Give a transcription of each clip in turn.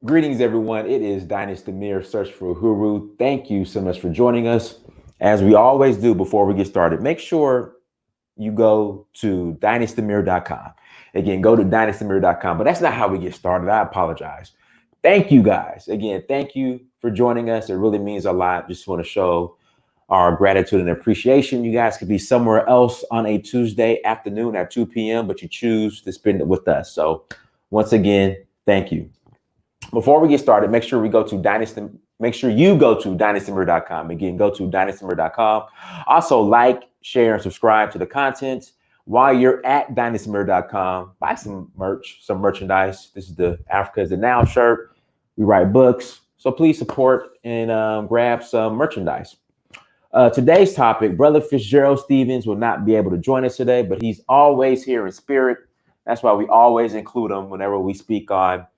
Greetings, everyone. It is Dynasty Search for Guru. Thank you so much for joining us. As we always do before we get started, make sure you go to dynastymirror.com. Again, go to dynastymirror.com. But that's not how we get started. I apologize. Thank you guys. Again, thank you for joining us. It really means a lot. Just want to show our gratitude and appreciation. You guys could be somewhere else on a Tuesday afternoon at 2 p.m., but you choose to spend it with us. So once again, thank you. Before we get started, make sure we go to Dynasty. Make sure you go to dynastymirror.com. Again, go to dynastymirror.com. Also, like, share, and subscribe to the content. While you're at dynastymirror.com, buy some merch, some merchandise. This is the Africa is the Now shirt. We write books, so please support and grab some merchandise. Today's topic: Brother Fitzgerald Stephens will not be able to join us today, but he's always here in spirit. That's why we always include him whenever we speak on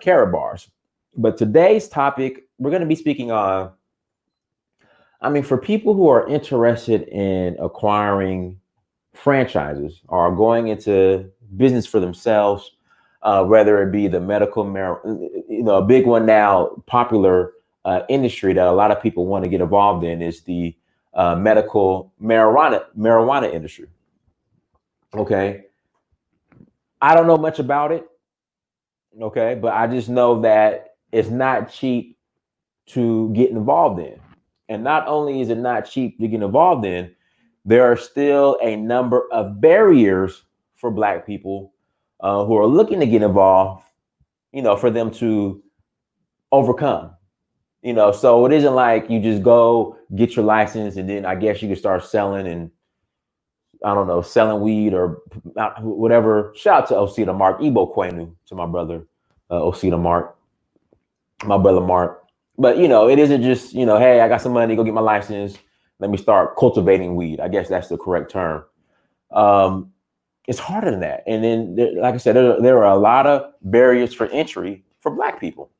Carrot bars. But today's topic, we're going to be speaking on, for people who are interested in acquiring franchises or going into business for themselves, whether it be the medical, a big one now, popular industry that a lot of people want to get involved in is the medical marijuana industry. Okay. I don't know much about it. Okay, but I just know that it's not cheap to get involved in. And not only is it not cheap to get involved in, there are still a number of barriers for Black people who are looking to get involved, for them to overcome. So it isn't like you just go get your license and then I guess you can start selling and I don't know, selling weed or whatever. Shout out to Osita Mark, Ebo Quenu, to my brother, Osita Mark, my brother Mark. But, it isn't just, hey, I got some money, go get my license. Let me start cultivating weed. I guess that's the correct term. It's harder than that. And then, like I said, there are a lot of barriers for entry for Black people.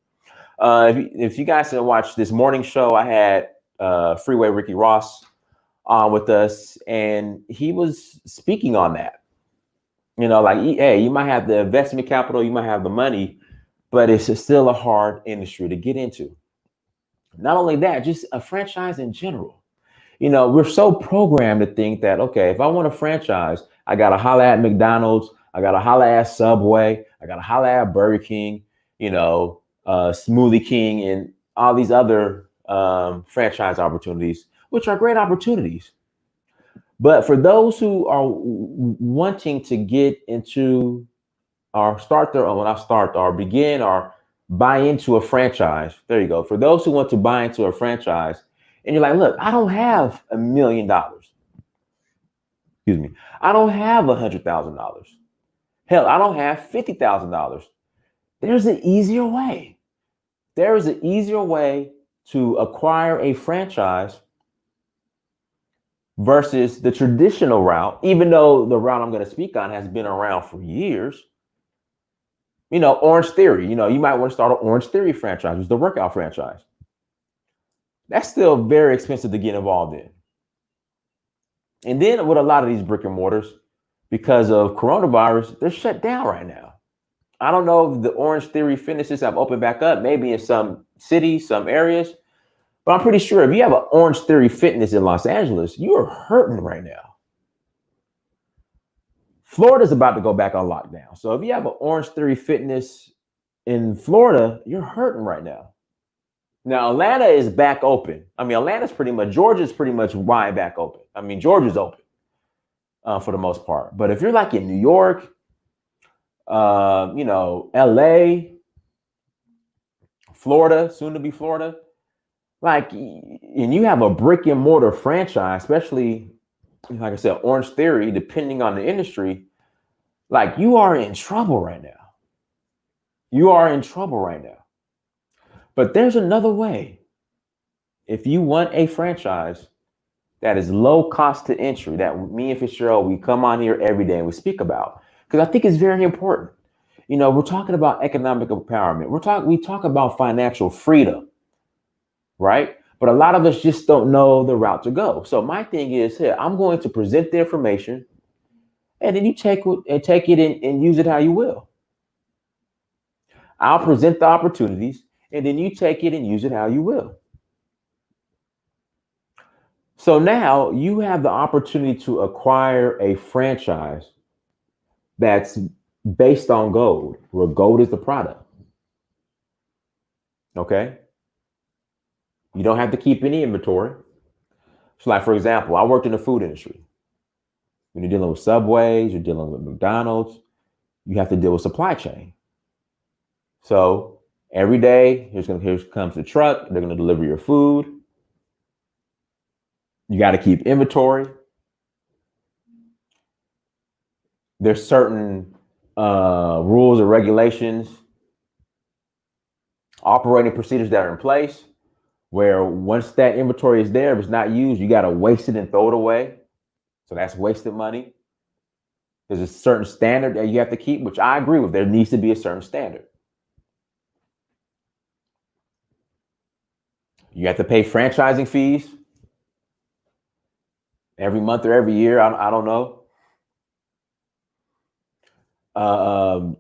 If you guys have watched this morning show, I had Freeway Ricky Ross on with us, and he was speaking on that. Like, hey, you might have the investment capital, you might have the money, but it's still a hard industry to get into. Not only that, just a franchise in general. We're so programmed to think that, okay, if I want a franchise, I got to holla at McDonald's, I got to holla at Subway, I got to holla at Burger King, Smoothie King, and all these other franchise opportunities, which are great opportunities. But for those who are wanting to get into or start their own, or begin or buy into a franchise, there you go. For those who want to buy into a franchise, and you're like, look, I don't have $1 million. Excuse me. I don't have $100,000. Hell, I don't have $50,000. There's an easier way. There is an easier way to acquire a franchise versus the traditional route, even though the route I'm going to speak on has been around for years. Orange Theory, you might want to start an Orange Theory franchise, which is the workout franchise. That's still very expensive to get involved in. And then with a lot of these brick and mortars, because of coronavirus, they're shut down right now. I don't know if the Orange Theory fitnesses have opened back up, maybe in some cities, some areas. But I'm pretty sure if you have an Orange Theory Fitness in Los Angeles, you are hurting right now. Florida's about to go back on lockdown. So if you have an Orange Theory Fitness in Florida, you're hurting right now. Now, Atlanta is back open. Georgia's pretty much wide back open. Georgia's open for the most part. But if you're like in New York, LA, Florida, soon to be Florida, and you have a brick and mortar franchise, especially, like I said, Orange Theory, depending on the industry, you are in trouble right now. You are in trouble right now. But there's another way. If you want a franchise that is low cost to entry, that me and Fitzgerald, we come on here every day and we speak about, because I think it's very important. We're talking about economic empowerment. We talk about financial freedom. Right? But a lot of us just don't know the route to go. So my thing is, here, I'm going to present the information, and then you take it and use it how you will. I'll present the opportunities, and then you take it and use it how you will. So now you have the opportunity to acquire a franchise that's based on gold, where gold is the product. Okay. You don't have to keep any inventory. So, like, for example, I worked in the food industry. When you're dealing with Subways, you're dealing with McDonald's, you have to deal with supply chain. So every day, here comes the truck. They're going to deliver your food. You got to keep inventory. There's certain rules or regulations, operating procedures that are in place where once that inventory is there, if it's not used, you got to waste it and throw it away. So that's wasted money. There's a certain standard that you have to keep, which I agree with. There needs to be a certain standard. You have to pay franchising fees every month or every year. I don't know.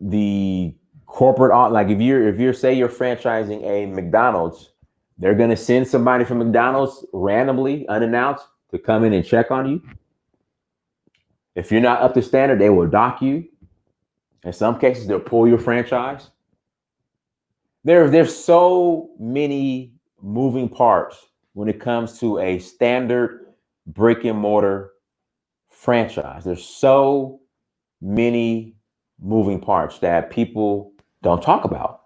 The corporate, like if you're say you're franchising a McDonald's, they're gonna send somebody from McDonald's randomly, unannounced, to come in and check on you. If you're not up to standard, they will dock you. In some cases, they'll pull your franchise. There's so many moving parts when it comes to a standard brick and mortar franchise. There's so many moving parts that people don't talk about.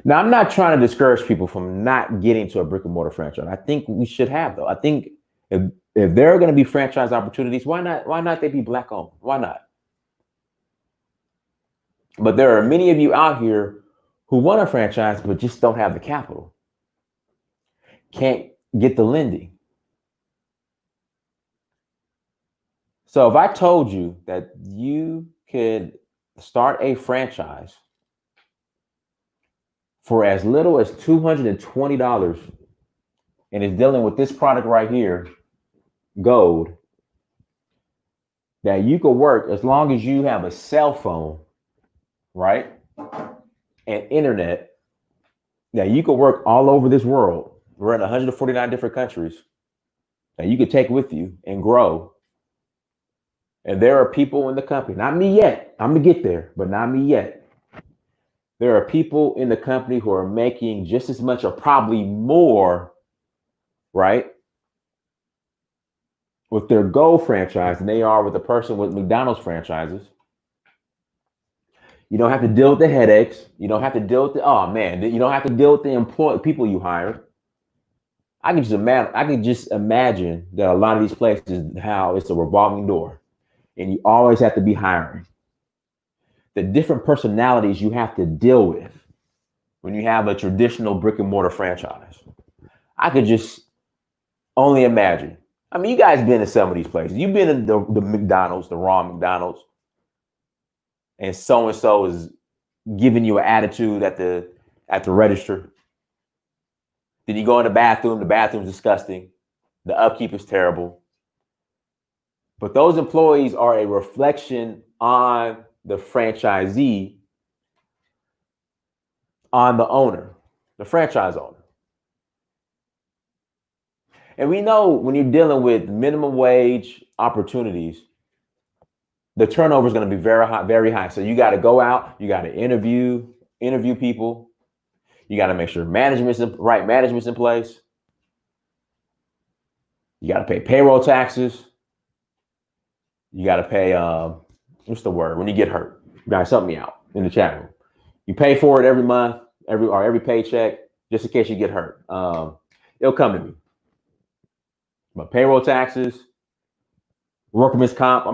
Now, I'm not trying to discourage people from not getting to a brick and mortar franchise. I think we should have, though. I think if there are going to be franchise opportunities, why not they be black owned? Why not? But there are many of you out here who want a franchise but just don't have the capital. Can't get the lending. So if I told you that you could start a franchise for as little as $220 and is dealing with this product right here, gold, that you could work as long as you have a cell phone, right? And internet, that you could work all over this world. We're in 149 different countries that you could take with you and grow. And there are people in the company, not me yet. I'm gonna get there, but not me yet. There are people in the company who are making just as much or probably more, right, with their gold franchise than they are with a person with McDonald's franchises. You don't have to deal with the headaches. You don't have to deal with you don't have to deal with the people you hire. I can just imagine that a lot of these places, how it's a revolving door and you always have to be hiring. The different personalities you have to deal with when you have a traditional brick and mortar franchise. I could just only imagine. I mean, you guys been in some of these places. You've been in the McDonald's, the raw McDonald's, and so is giving you an attitude at the register. Then you go in the bathroom's disgusting. The upkeep is terrible. But those employees are a reflection on the franchisee, on the owner, the franchise owner. And we know when you're dealing with minimum wage opportunities, the turnover is going to be very high, very high. So you got to go out, you got to interview people. You got to make sure management's in place. You got to pay payroll taxes. You got to pay, what's the word? When you get hurt, you guys help me out in the chat room. You pay for it every month, every paycheck, just in case you get hurt. It'll come to me. But payroll taxes, workman's comp.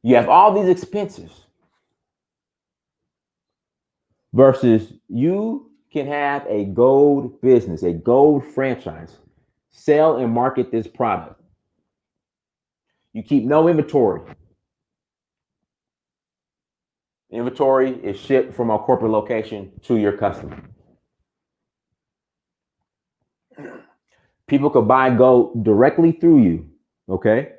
You have all these expenses versus you can have a gold business, a gold franchise, sell and market this product. You keep no inventory. Inventory is shipped from our corporate location to your customer. People could buy gold directly through you, okay?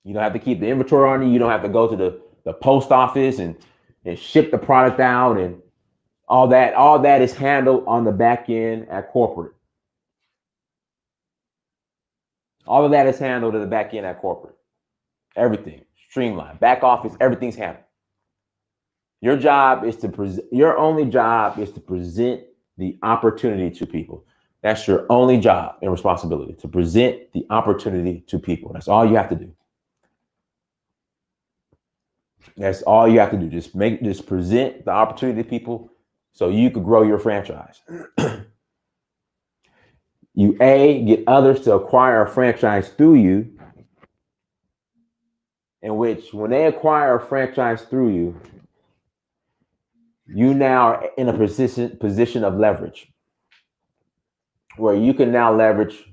You don't have to keep the inventory on you. You don't have to go to the post office and ship the product out and all that. All that is handled on the back end at corporate. All of that is handled at the back end at corporate. Everything streamlined, back office, everything's handled. Your job is to present. Your only job is to present the opportunity to people. That's your only job and responsibility, to present the opportunity to people. That's all you have to do. That's all you have to do. Just present the opportunity to people so you could grow your franchise. You get others to acquire a franchise through you, in which when they acquire a franchise through you, you now are in a position of leverage where you can now leverage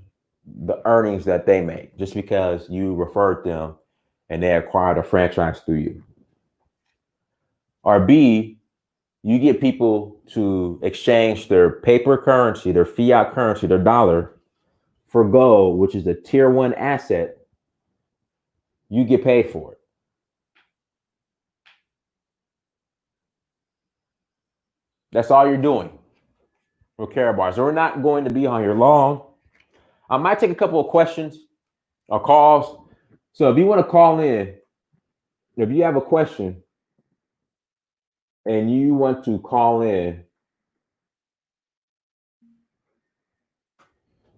the earnings that they make just because you referred them and they acquired a franchise through you. Or B, you get people to exchange their paper currency, their fiat currency, their dollar for gold, which is a tier 1 asset. You get paid for it. That's all you're doing with Karatbars. So we're not going to be on here long. I might take a couple of questions or calls. So if you want to call in, if you have a question and you want to call in,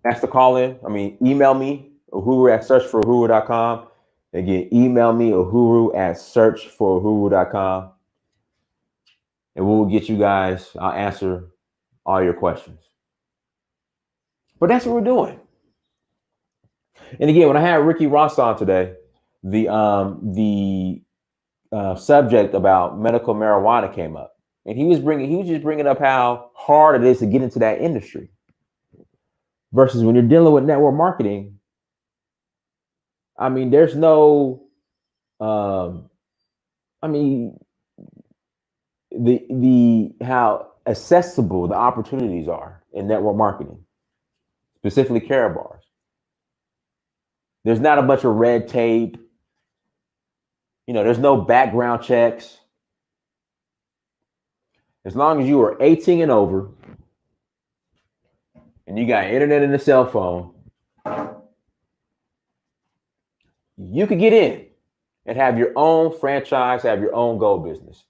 that's the call in. I mean, email me, uhuru@searchforuhuru.com. Again, email me, uhuru@searchforuhuru.com. And we'll get you guys, I'll answer all your questions. But that's what we're doing. And again, when I had Ricky Ross on today, the subject about medical marijuana came up, and he was just bringing up how hard it is to get into that industry. Versus when you're dealing with network marketing, I mean, there's no, the how accessible the opportunities are in network marketing, specifically Karatbars. There's not a bunch of red tape. There's no background checks. As long as you are 18 and over and you got internet and a cell phone, you could get in and have your own franchise, have your own gold business.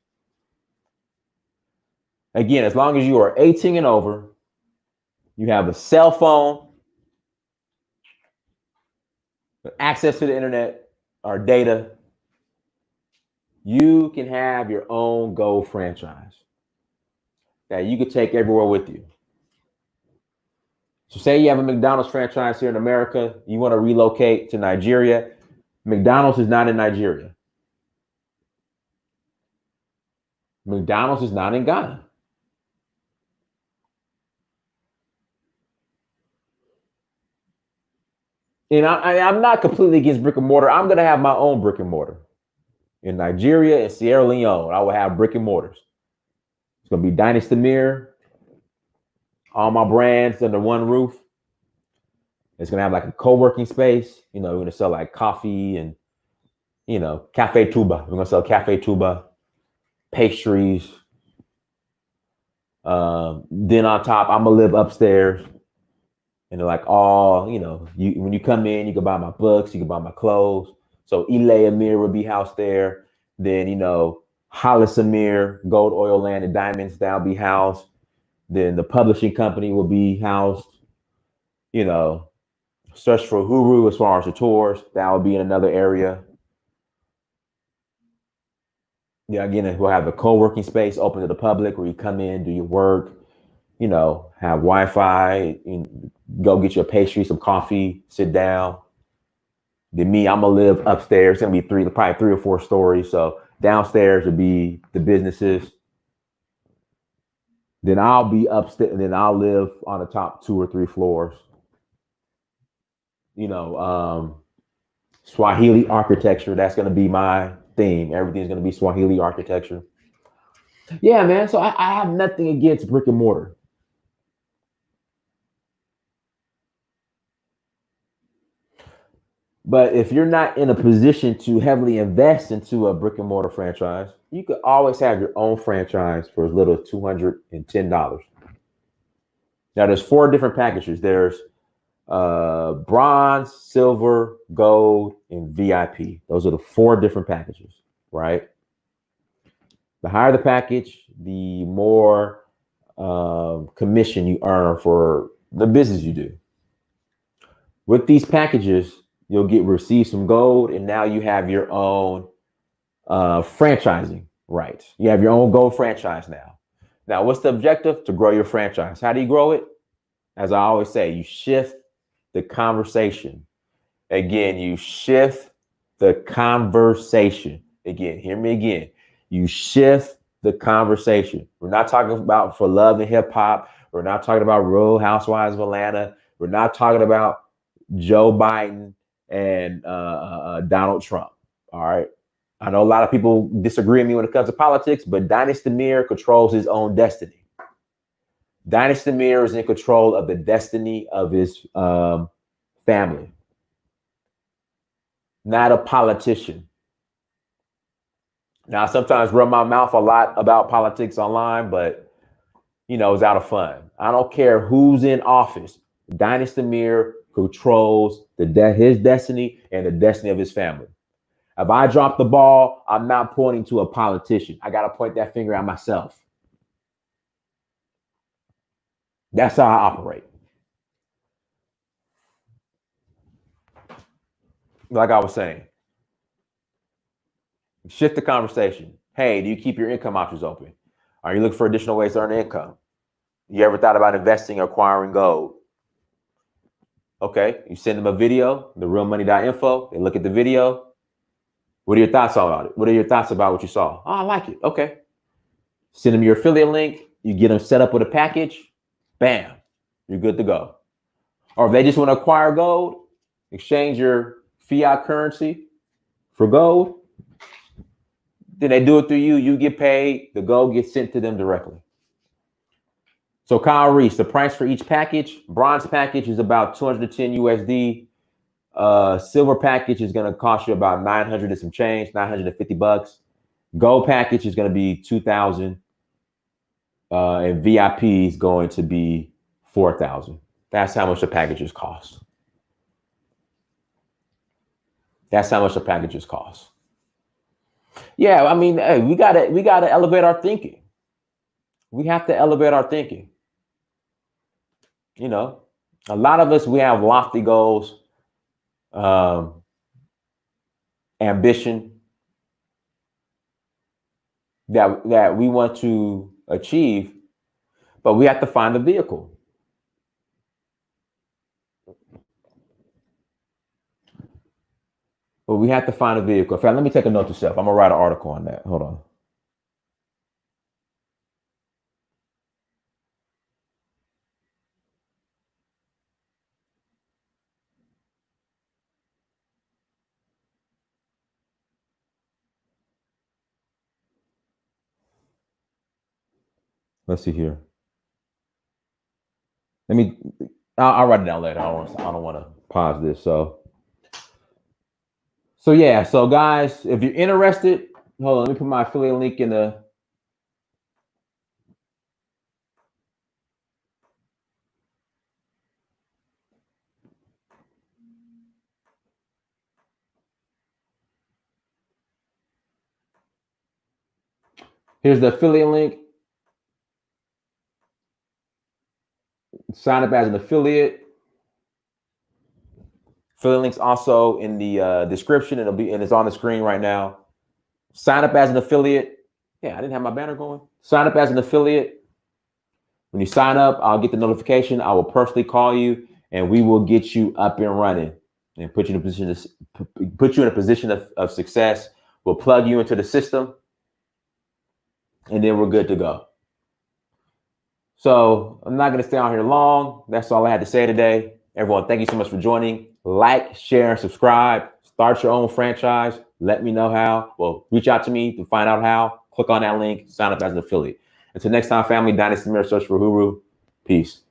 Again, as long as you are 18 and over, you have a cell phone, access to the internet or data, you can have your own gold franchise that you could take everywhere with you. So say you have a McDonald's franchise here in America, you want to relocate to Nigeria. McDonald's is not in Nigeria. McDonald's is not in Ghana. And I'm not completely against brick and mortar. I'm going to have my own brick and mortar. In Nigeria and Sierra Leone, I will have brick and mortars. It's going to be Dynasty Mirror, all my brands under one roof. It's going to have like a co-working space. We're going to sell like coffee and, Cafe Tuba. We're going to sell Cafe Tuba, pastries. Then on top, I'm going to live upstairs. And they're like, when you come in, you can buy my books, you can buy my clothes. So Ile Amir will be housed there. Then, Hollis Amir, Gold, Oil, Land, and Diamonds, that'll be housed. Then the publishing company will be housed. Search for Uhuru as far as the tours, that will be in another area. Yeah, again, we'll have a co-working space open to the public where you come in, do your work, have Wi-Fi, go get your pastry, some coffee, sit down. Then me, I'm gonna live upstairs. It's gonna be probably 3 or 4 stories. So downstairs would be the businesses. Then I'll be upstairs, and then I'll live on the top 2 or 3 floors. Swahili architecture, that's gonna be my theme. Everything's gonna be Swahili architecture. Yeah, man. So I have nothing against brick and mortar. But if you're not in a position to heavily invest into a brick and mortar franchise, you could always have your own franchise for as little as $210. Now, there's four different packages. There's bronze, silver, gold, and VIP. Those are the four different packages, right? The higher the package, the more commission you earn for the business you do. With these packages, you'll receive some gold, and now you have your own franchising rights. You have your own gold franchise now. Now, what's the objective? To grow your franchise. How do you grow it? As I always say, you shift the conversation. Again, you shift the conversation. Again, hear me again. You shift the conversation. We're not talking about For Love and Hip Hop. We're not talking about Real Housewives of Atlanta. We're not talking about Joe Biden and Donald Trump. All right. I know a lot of people disagree with me when it comes to politics, but Dynasty Mir controls his own destiny. Dynasty Mir is in control of the destiny of his family, not a politician. Now, I sometimes run my mouth a lot about politics online, but, it's out of fun. I don't care who's in office. Dynasty Mir controls his destiny and the destiny of his family. If I drop the ball, I'm not pointing to a politician. I got to point that finger at myself. That's how I operate. Like I was saying, shift the conversation. Hey, do you keep your income options open? Are you looking for additional ways to earn income? You ever thought about investing or acquiring gold? Okay, you send them a video, therealmoney.info. They look at the video. What are your thoughts about it? What are your thoughts about what you saw? Oh, I like it. Okay. Send them your affiliate link. You get them set up with a package. Bam, you're good to go. Or if they just want to acquire gold, exchange your fiat currency for gold, then they do it through you. You get paid. The gold gets sent to them directly. So Kyle Reese, the price for each package, bronze package is about 210 USD. Silver package is going to cost you about 900 and some change, $950. Gold package is going to be 2,000. And VIP is going to be 4,000. That's how much the packages cost. That's how much the packages cost. Yeah, I mean, hey, we gotta elevate our thinking. We have to elevate our thinking. A lot of us, we have lofty goals, ambition that we want to achieve, but we have to find the vehicle. But we have to find a vehicle. In fact, let me take a note to self. I'm gonna write an article on that. Hold on. Let's see here. I'll write it down later. I don't want to pause this. So yeah. So guys, if you're interested, hold on. Let me put my affiliate link in the. Here's the affiliate link. Sign up as an affiliate. Affiliate link's also in the description. And it's on the screen right now. Sign up as an affiliate. Yeah, I didn't have my banner going. Sign up as an affiliate. When you sign up, I'll get the notification. I will personally call you, and we will get you up and running and put you in a position of success. We'll plug you into the system, and then we're good to go. So I'm not going to stay on here long. That's all I had to say today. Everyone, thank you so much for joining. Like, share, and subscribe. Start your own franchise. Let me know how. Well, reach out to me to find out how. Click on that link. Sign up as an affiliate. Until next time, family, Dynasty Mir, search for Huru. Peace.